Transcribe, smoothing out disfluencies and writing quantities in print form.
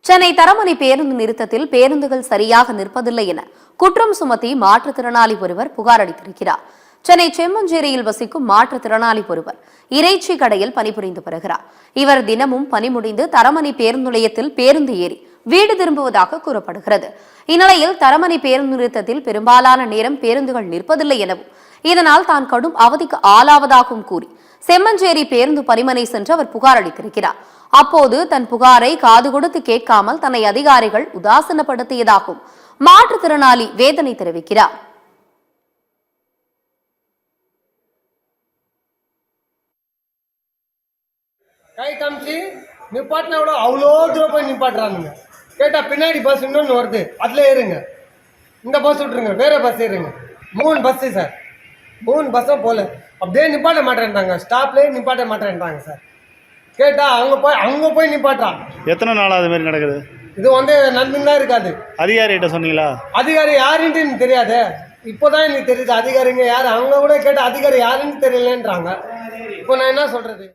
சென்னை தரமணி பேருந்து நிறுத்தத்தில் பேருந்துகள் சரியாக நிற்பதில்லை என குற்றம் சுமத்தி மாற்றுத்திறனாளி ஒருவர் புகார் அளித்திருக்கிறார். சென்னை செம்மஞ்சேரியில் வசிக்கும் மாற்றுத்திறனாளி ஒருவர் இறைச்சி கடையில் பணிபுரிந்து வருகிறார். இவர் தினமும் பணி முடிந்து தரமணி பேருந்து நிலையத்தில் பேருந்து ஏறி வீடு திரும்புவதாக கூறப்படுகிறது. இந்நிலையில் தரமணி பேருந்து நிறுத்தத்தில் பெரும்பாலான நேரம் பேருந்துகள் நிற்பதில்லை எனவும் இதனால் தான் கடும் அவதிக்கு ஆளாவதாகவும் கூறி செம்மஞ்சேரி பேருந்து பணிமனை சென்று அவர் புகார் அளித்திருக்கிறார். அப்போது தன் புகாரை காது கொடுத்து கேட்காமல் தன்னை அதிகாரிகள் உதாசீனப்படுத்தியதாகவும் மாற்றுத்திறனாளி வேதனை தெரிவிக்கிறார். கை காமிச்சு நிப்பாட்டினா கூட அவ்வளோ தூரம் போய் நிப்பாட்டுறானுங்க. கேட்டா பின்னாடி பஸ் இன்னொன்று வருது, அதுல ஏறுங்க, இந்த பஸ் விட்டுருங்க, வேற பஸ் ஏறுங்க. 3 பஸ்ஸு சார், 3 பஸ்ஸும் போல அப்படியே நிப்பாட்ட மாட்டேன்ட்டாங்க. ஸ்டாப்லேயே நிப்பாட்ட மாட்டேன்ட்டாங்க சார். கேட்டா அவங்க போய் நிப்பாட்டுறான். எத்தனை நாள் அது மாதிரி நடக்குது? இது நடந்துன்னு தான் இருக்காது. அதிகாரிகிட்ட சொன்னீங்களா? அதிகாரி யாருன்ட்டு எனக்கு தெரியாது, இப்போதான் எனக்கு தெரியுது அதிகாரிங்க யாரு. அவங்க கூட கேட்ட அதிகாரி யாருன்னு தெரியலன்றாங்க. இப்போ நான் என்ன சொல்றது?